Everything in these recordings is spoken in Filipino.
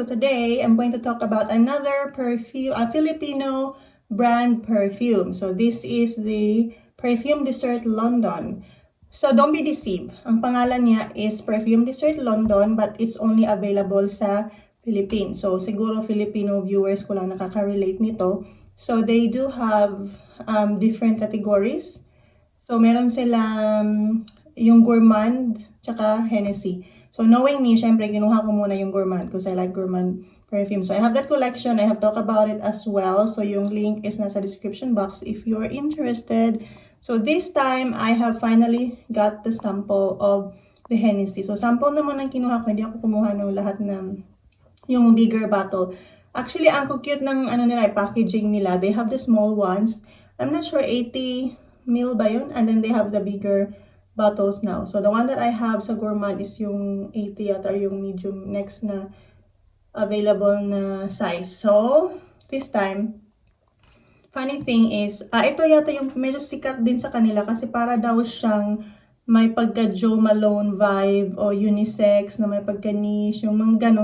So today, I'm going to talk about another perfume, a Filipino brand perfume. So this is the Perfume Dessert London. So don't be deceived. Ang pangalan niya is Perfume Dessert London, but it's only available sa Philippines. So siguro Filipino viewers ko lang nakaka-relate nito. So they do have different categories. So meron silang yung gourmand tsaka Hennessy. So knowing me, syempre kinuha ko muna yung gourmand because I like gourmand perfume. So I have that collection. I have talked about it as well. So yung link is nasa description box if you're interested. So this time, I have finally got the sample of the Hennessy. So sample naman ang kinuha ko. Hindi ako kumuha ng lahat ng yung bigger bottle. Actually, ang cute ng nila, packaging nila. They have the small ones. I'm not sure 80 ml ba yun? And then they have the bigger bottles now. So the one that I have sa gourmand is yung 80 yata, yung medium next na available na size. So this time, funny thing is, ito yata yung medyo sikat din sa kanila kasi para daw siyang may pagka Jo Malone vibe o unisex na may pagka niche, yung mga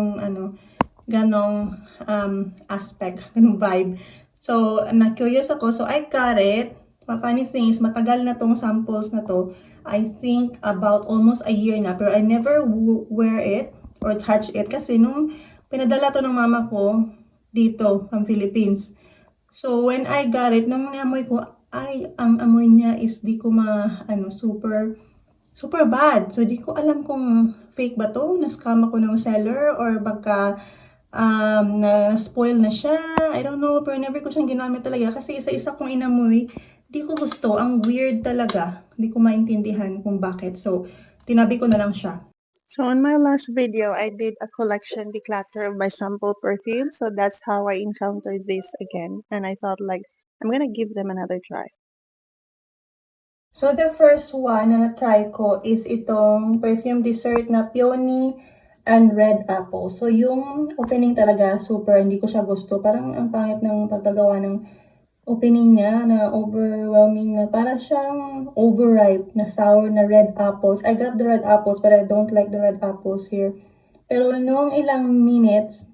ganong aspect, ganong vibe. So, na-curious ako. So, I got it. Funny thing is, matagal na tong samples na to. I think about almost a year na. Pero I never wear it or touch it. Kasi nung pinadala to ng mama ko dito, from Philippines. So, when I got it, nung namoy ko, ay, ang amoy niya is di ko super bad. So, di ko alam kung fake ba to, na-scam ako ng seller, or baka na-spoil na siya. I don't know, pero never ko siyang ginamit talaga kasi isa-isa kong inamoy, di ko gusto. Ang weird talaga. Di ko maintindihan kung bakit. So, tinabi ko na lang siya. So in my last video, I did a collection declutter of my sample perfume. So that's how I encountered this again. And I thought like, I'm gonna give them another try. So, the first one na na-try ko is itong perfume dessert na Peony and Red Apple. So, yung opening talaga, super, hindi ko siya gusto. Parang ang pangit ng pagkagawa ng opening niya na overwhelming na para siyang overripe na sour na red apples. I got the red apples but I don't like the red apples here. Pero noong ilang minutes,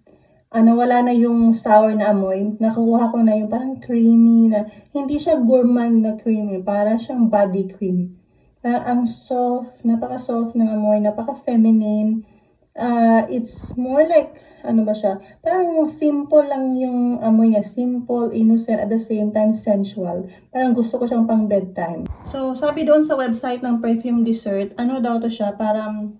nawala na yung sour na amoy. Nakukuha ko na yung parang creamy na, hindi siya gourmand na creamy, para siyang body cream. Parang ang soft, napaka-soft ng amoy, napaka-feminine. It's more like, ano ba siya? Parang simple lang yung amoy niya. Simple, innocent, at the same time sensual. Parang gusto ko siyang pang bedtime. So, sabi doon sa website ng Perfume Dessert, ano daw to siya? Parang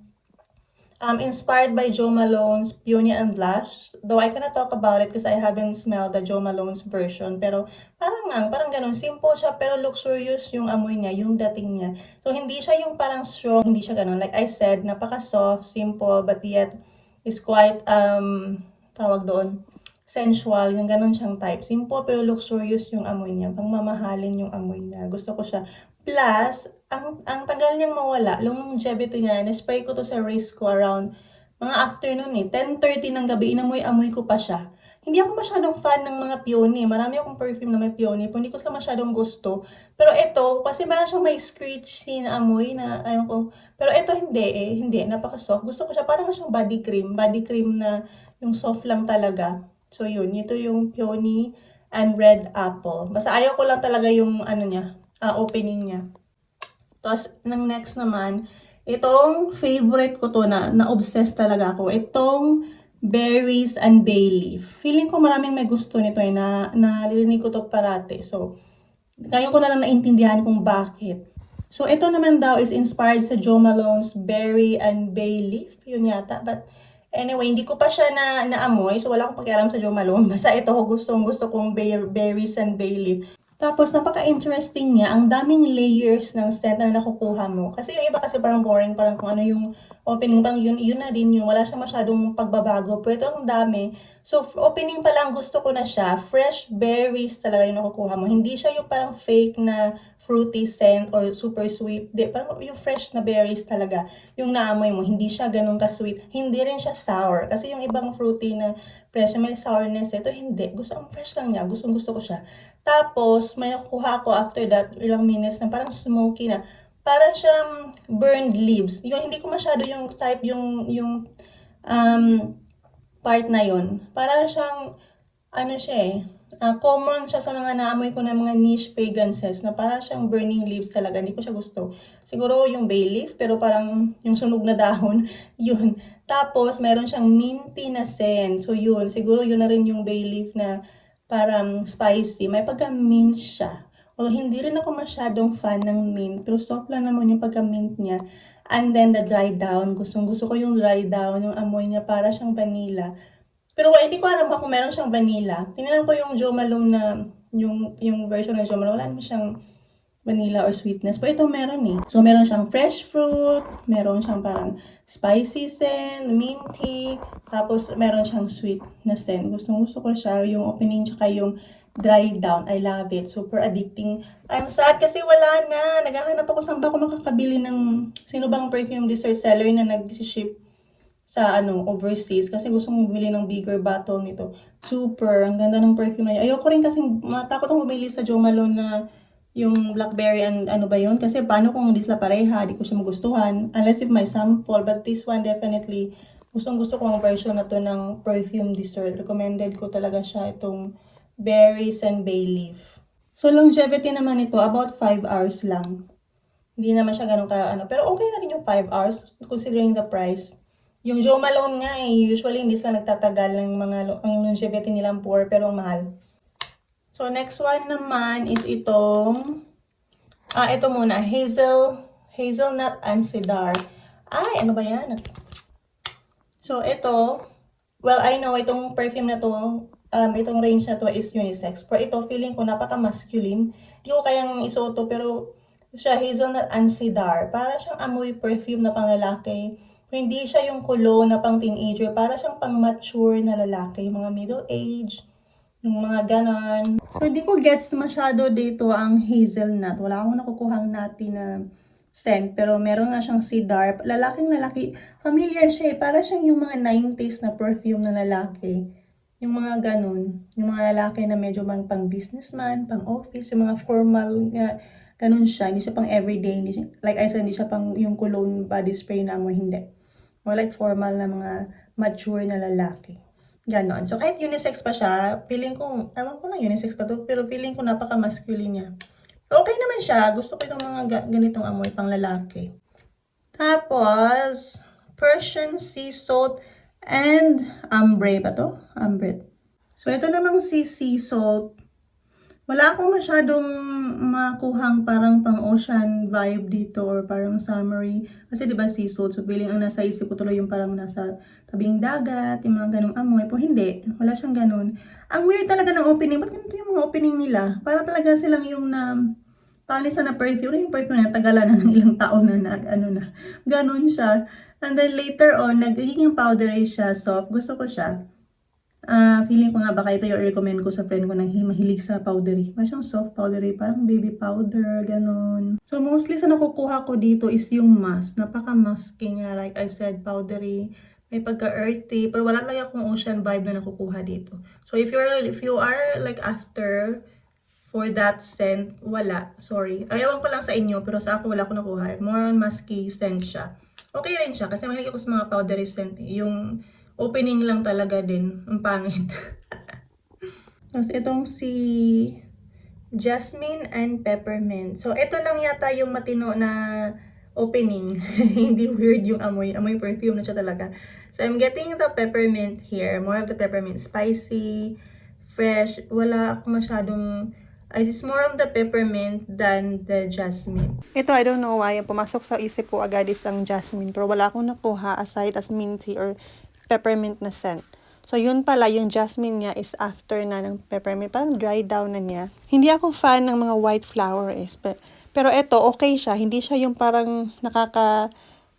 inspired by Jo Malone's Peony and Blush. Though I cannot talk about it because I haven't smelled the Jo Malone's version. Pero parang ganun. Simple siya pero luxurious yung amoy niya, yung dating niya. So hindi siya yung parang strong, hindi siya ganun. Like I said, napaka-soft, simple, but yet is quite, tawag doon, sensual. Yung ganun siyang type. Simple pero luxurious yung amoy niya. Pangmamahalin yung amoy niya. Gusto ko siya. Plus, ang tagal niyang mawala, longevity niya, na-spray ko to sa wrist ko around mga afternoon 10:30 ng gabi, inamoy-amoy ko pa siya. Hindi ako masyadong fan ng mga peony. Marami akong perfume na may peony, pero hindi ko sila masyadong gusto. Pero ito, kasi parang siyang may screechy na amoy na, ayun ko. Pero ito hindi, napaka-soft. Gusto ko siya, parang siyang body cream na yung soft lang talaga. So yun, ito yung peony and red apple. Basta ayaw ko lang talaga yung opening niya. Tapos, ng next naman, itong favorite ko to na-obsess talaga ako. Itong berries and bay leaf. Feeling ko maraming may gusto nito na nalilinig ko to parate. So, kaya ko na lang naintindihan kung bakit. So, ito naman daw is inspired sa Jo Malone's berry and bay leaf. Yun yata. But, anyway, hindi ko pa siya naamoy. So, wala akong pakialam sa Jo Malone. Basta ito, gusto kong berries and bay leaf. Tapos, napaka-interesting niya. Ang daming layers ng scent na nakukuha mo. Kasi yung iba kasi parang boring, parang kung ano yung opening, parang yun na din yun. Wala siya masyadong pagbabago. Pero ito ang dami. So, opening pa lang gusto ko na siya. Fresh berries talaga yung nakukuha mo. Hindi siya yung parang fake na fruity scent or super sweet. Di, parang yung fresh na berries talaga. Yung naamoy mo, hindi siya ganun ka-sweet. Hindi rin siya sour. Kasi yung ibang fruity na fresh, may sourness. Ito hindi. Ang fresh lang niya. Gusto ko siya. Tapos, may nakuha ko after that, ilang minutes na parang smoky na. Parang siyang burned leaves. Yung hindi ko masyado yung type, yung part na yon. Para siyang, ano siya eh, common siya sa mga naamoy ko na mga niche fragrances na para siyang burning leaves talaga. Hindi ko siya gusto. Siguro yung bay leaf, pero parang yung sunog na dahon, yun. Tapos, meron siyang minty na scent. So, yun. Siguro yun na rin yung bay leaf na parang spicy. May pagka-mint siya. Although, hindi rin ako masyadong fan ng mint. Pero soft lang naman yung pagka-mint niya. And then, the dry down. Gustong-gusto ko yung dry down. Yung amoy niya para siyang vanilla. Pero hindi ko alam kung meron siyang vanilla. Tinignan ko yung Jo Malone na, yung version ng Jo Malone. Wala naman siyang vanilla or sweetness. Pero ito meron eh. So, meron siyang fresh fruit. Meron siyang parang spicy scent, minty. Tapos, meron siyang sweet na scent. Gusto ko siya. Yung opening tsaka yung dry down. I love it. Super addicting. I'm sad kasi wala na. Naghahanap ako saan ba ako makakabili ng sino bang perfume dessert seller na nag-ship sa overseas kasi gusto kong bumili ng bigger bottle nito. Super, ang ganda ng perfume na yun. Ayoko rin kasi matakot akong bumili sa Jo Malone na yung blackberry and ano ba yun. Kasi paano kung hindi sila pareha, di ko siya magustuhan. Unless if may sample. But this one definitely, gusto ko ang version na to ng perfume dessert. Recommended ko talaga siya itong berries and bay leaf. So longevity naman ito, about 5 hours lang. Hindi naman siya ganun pero okay na rin yung 5 hours considering the price. Yung Jo Malone nga usually hindi sila nagtatagal ng ang longevity nilang poor pero mahal. So next one naman is itong ito muna, hazelnut and cedar. Ay, ano ba yan? So ito, well I know itong perfume na to, itong range na to is unisex. Pero ito feeling ko napaka-masculine. Hindi ko kayang isuot to pero siya hazelnut and cedar. Para siyang amoy perfume na panglalaki. Hindi siya yung cologne na pang teenager. Para siyang pang mature na lalaki. Yung mga middle age. Yung mga ganon. So, di ko gets masyado dito ang hazelnut. Wala akong nakukuhang nati na scent. Pero meron nga siyang cedar. Lalaking lalaki. Familiar siya eh. Para siyang yung mga 90s na perfume na lalaki. Yung mga ganon. Yung mga lalaki na medyo pang businessman, pang office. Yung mga formal nga. Ganon siya. Hindi siya pang everyday. Hindi siya, like I said, hindi siya pang yung cologne body spray na mo. Hindi. More like formal na mga mature na lalaki. Ganon. So, kahit unisex pa siya, feeling ko, ewan ko lang unisex pa to, pero feeling ko napaka-masculine niya. Okay naman siya. Gusto ko itong mga ganitong amoy pang lalaki. Tapos, Persian sea salt and ambre ba to? Ambre. So, ito namang sea salt. Wala akong masyadong makuhang parang pang-ocean vibe dito or parang summery. Kasi diba sea salt, so feeling ang nasa isip ko tuloy yung parang nasa tabing dagat, yung mga ganong amoy. Po hindi, wala siyang ganon. Ang weird talaga ng opening. Ba't ganito yung mga opening nila? Para talaga silang yung palisan na perfume. Yung perfume na tagalan na ng ilang taon na ganon siya. And then later on, nagiging powdery siya, soft. Gusto ko siya. Feeling ko nga baka ito yung recommend ko sa friend ko na mahilig sa powdery. Parang siyang soft powdery, parang baby powder, ganon. So mostly sa nakukuha ko dito is yung mask. Napaka-masky nga, like I said, powdery. May pagka-earthy, pero wala lang akong ocean vibe na nakukuha dito. So if you are like after for that scent, wala. Sorry. Ayawan ko lang sa inyo, pero sa ako wala ko nakuha. More on musky scent siya. Okay rin siya, kasi mahilig ako sa mga powdery scent. Yung opening lang talaga din. Ang pangit. Tapos itong si Jasmine and Peppermint. So ito lang yata yung matino na opening. Hindi weird yung amoy. Amoy perfume na siya talaga. So I'm getting the peppermint here. More of the peppermint. Spicy, fresh. Wala ako masyadong... It's more of the peppermint than the jasmine. Ito, I don't know why. Pumasok sa isip ko agad is ang jasmine. Pero wala akong nakuha aside as minty or peppermint na scent. So, yun pala, yung jasmine niya is after na ng peppermint. Parang dry down na niya. Hindi ako fan ng mga white flower pero eto, okay siya. Hindi siya yung parang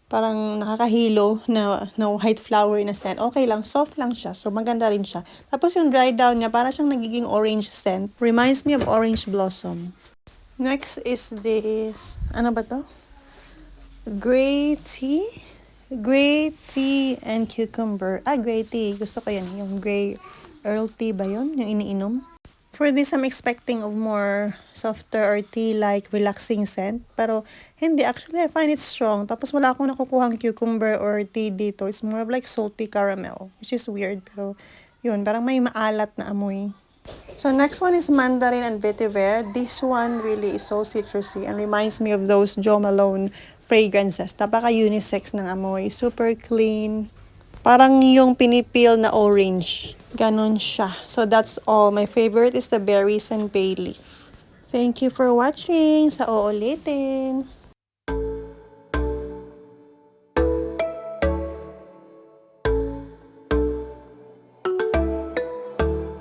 nakakahilo na white flower na scent. Okay lang, soft lang siya. So, maganda rin siya. Tapos yung dry down niya, parang siyang nagiging orange scent. Reminds me of orange blossom. Next is this, ano ba to? Grey tea and cucumber. Grey tea. Gusto ko yan. Yung grey Earl tea ba yun? Yung iniinom. For this, I'm expecting of more softer or tea-like relaxing scent. Pero hindi. Actually, I find it strong. Tapos wala akong nakukuhang cucumber or tea dito. It's more of like salty caramel. Which is weird. Pero yun, parang may maalat na amoy. So next one is mandarin and vetiver. This one really is so citrusy and reminds me of those Jo Malone fragrances. Napaka-unisex ng amoy. Super clean. Parang yung pinipil na orange. Ganon siya. So that's all. My favorite is the berries and bay leaf. Thank you for watching. Sa uulitin.